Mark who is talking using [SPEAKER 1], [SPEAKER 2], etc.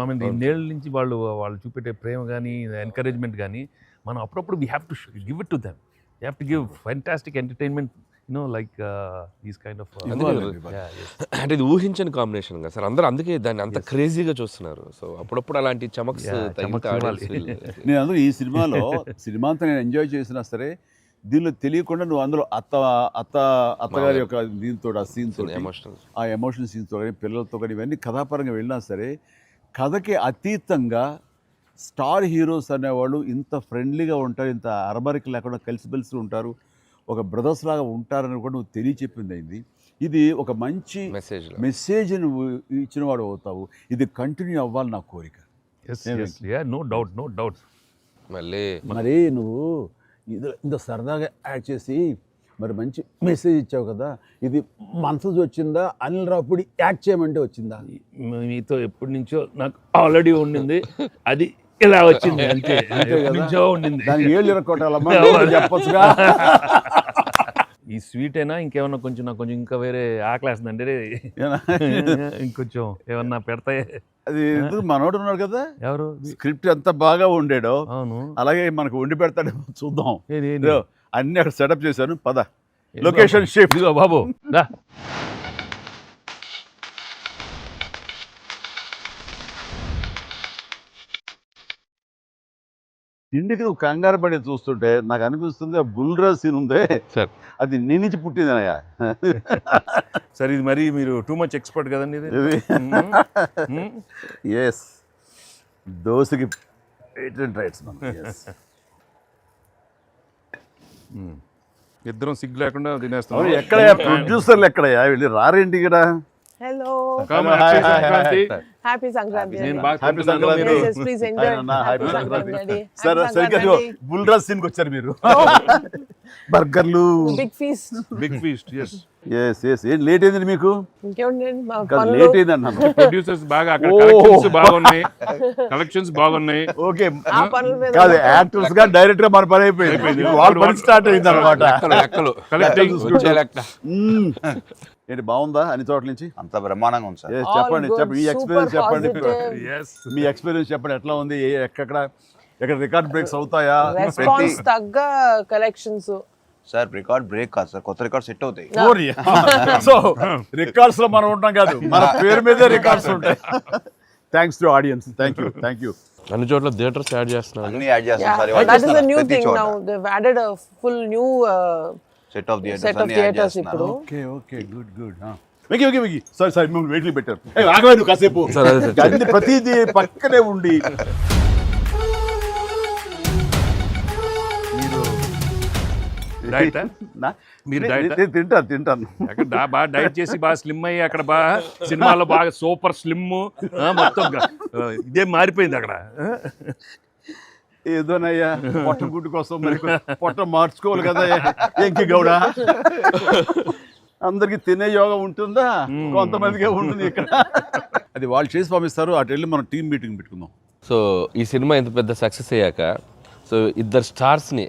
[SPEAKER 1] I mean ఇన్నేళ్ళ నుంచి వాళ్ళు చూపెట్టే ప్రేమ కానీ ఎంకరేజ్మెంట్ కానీ మనం అప్పుడప్పుడు we have to give it to them. You have to give fantastic entertainment like these kind of.
[SPEAKER 2] అంటే ఇది ఊహించని కాంబినేషన్ కదా సార్, అందరూ అందుకే దాన్ని అంత క్రేజీగా చూస్తున్నారు. సో అప్పుడప్పుడు అలాంటి చమక్స్
[SPEAKER 3] నేను అందులో ఈ సినిమాలో సినిమా అంతా నేను ఎంజాయ్ చేసినా సరే దీనిలో తెలియకుండా నువ్వు అందులో అత్తగారి యొక్క దీంతో ఆ సీన్తో ఆ ఎమోషనల్ సీన్తో కానీ పిల్లలతో కానీ ఇవన్నీ కథాపరంగా వెళ్ళినా సరే కథకి అతీతంగా స్టార్ హీరోస్ అనేవాళ్ళు ఇంత ఫ్రెండ్లీగా ఉంటారు, ఇంత అరమరిక లేకుండా కలిసిమెలిసి ఉంటారు, ఒక బ్రదర్స్ లాగా ఉంటారని కూడా నువ్వు తెలియచెప్పింది అయింది. ఇది ఒక మంచి మెసేజ్ నువ్వు ఇచ్చిన వాడు అవుతావు. ఇది కంటిన్యూ అవ్వాలి నా కోరిక.
[SPEAKER 1] No doubt.
[SPEAKER 3] మరి నువ్వు ఇంత సరదాగా యాడ్ చేసి మరి మంచి మెసేజ్ ఇచ్చావు కదా, ఇది మనసు వచ్చిందా అనిల్ రావుపూడి యాక్ట్ చేయమంటే వచ్చిందా?
[SPEAKER 1] మీతో ఎప్పటి నుంచో నాకు ఆల్రెడీ ఉండింది, అది ఇలా వచ్చింది అంతే. నుంచో ఉండింది,
[SPEAKER 3] దానికి ఏళ్ళు ఇరక్కొట్టాలమ్మా చెప్పొచ్చుగా.
[SPEAKER 1] ఈ స్వీట్ అయినా ఇంకేమన్నా కొంచెం నాకు కొంచెం ఇంకా వేరే ఆకలేస్తుందండి, ఇంకొంచెం ఏమన్నా పెడతాయి.
[SPEAKER 3] అది ఎందుకు మనోడు ఉన్నాడు కదా,
[SPEAKER 1] ఎవరు
[SPEAKER 3] స్క్రిప్ట్ ఎంత బాగా ఉండేడో
[SPEAKER 1] అవును
[SPEAKER 3] అలాగే మనకు వండి పెడతాడు, చూద్దాం. అన్ని అక్కడ సెటప్ చేశాను, పద లొకేషన్ షిఫ్ట్
[SPEAKER 1] బాబు.
[SPEAKER 3] ఇంటికి నువ్వు కంగారు పడి చూస్తుంటే నాకు అనిపిస్తుంది ఆ బుల్రాజ్ సీన్ ఉందే
[SPEAKER 1] సార్,
[SPEAKER 3] అది నీ నుంచి పుట్టిందనయ్యా.
[SPEAKER 1] సరే ఇది మరి మీరు టూ మచ్ ఎక్స్పర్ట్ కదండి ఇది.
[SPEAKER 3] ఎస్, దోశకి పేటెంట్ రైట్స్.
[SPEAKER 1] ఇద్దరం సిగ్గు లేకుండా తినేస్తాం.
[SPEAKER 3] ఎక్కడయ్యా ప్రొడ్యూసర్లు, ఎక్కడయ్యా వెళ్ళి రారేంటి ఇక్కడ?
[SPEAKER 4] Hello.
[SPEAKER 1] హ్యాపీ సంక్రాంతి.
[SPEAKER 3] సరే బుల్రాజ్ సీన్ కి వచ్చారు మీరు. బర్గర్లు,
[SPEAKER 1] బిగ్ ఫీస్ట్.
[SPEAKER 3] ఏం లేట్ అయింది మీకు? లేట్ అయింది అన్నాను.
[SPEAKER 1] ప్రొడ్యూసర్స్ బాగా కలెక్షన్స్ బాగున్నాయి.
[SPEAKER 3] ఓకే కాదు, యాక్టర్స్ గా డైరెక్ట్ గా మన పని అయిపోయింది, వాళ్ళ పని స్టార్ట్ అయింది అనమాట. ఏంటి బాగుందా అన్ని చోట్ల నుంచి?
[SPEAKER 5] అంత బ్రహ్మాండంగా ఉంది సార్.
[SPEAKER 3] చెప్పండి ఈ ఎక్స్పీరియన్స్ చెప్పండి, మీ ఎక్స్పీరియన్స్ చెప్పండి, ఎట్లా ఉంది, ఎక్కడ రికార్డ్ బ్రేక్స్ అవుతాయా?
[SPEAKER 4] తగ్గ కలెక్షన్స్
[SPEAKER 5] సార్ రికార్డ్ బ్రేక్ కాదు సార్, కొత్త రికార్డ్ సెట్ అవుతాయి.
[SPEAKER 3] సో రికార్డ్స్ లో మనం ఉంటాం కాదు, మన పేరు మీదే రికార్డ్స్ ఉంటాయి. Thanks to audience, thank you.
[SPEAKER 2] అన్ని చోట్ల థియేటర్స్ యాడ్ చేస్తున్నారు,
[SPEAKER 5] అన్ని యాడ్ చేస్తాం sir.
[SPEAKER 4] That is the new thing now, they have added a full new
[SPEAKER 5] set of theatres ఇప్పుడు.
[SPEAKER 3] Okay good. మిగి సారీ మిమ్మల్ని వెయిట్లు పెట్టారు. ఆగవే నువ్వు కాసేపు, అన్ని ప్రతిదీ పక్కనే ఉండి. తింటాను
[SPEAKER 1] బాగా డైట్ చేసి బాగా స్లిమ్ అయ్యి అక్కడ బాగా సినిమాలో బాగా సూపర్ స్లిమ్ మొత్తం ఇదే మారిపోయింది అక్కడ.
[SPEAKER 3] ఏదోనయ్యా పొట్ట గుడ్డు కోసం మరి పొట్ట మార్చుకోవాలి కదా ఎంకి గౌడ. అందరికి తినే యోగం ఉంటుందా? కొంతమందికే ఉంటుంది ఇక్కడ. అది వాళ్ళు చేసి పంపిస్తారు, అటు వెళ్ళి మనం టీం మీటింగ్ పెట్టుకుందాం.
[SPEAKER 2] సో ఈ సినిమా ఇంత పెద్ద సక్సెస్ అయ్యాక సో ఇద్దరు స్టార్స్ని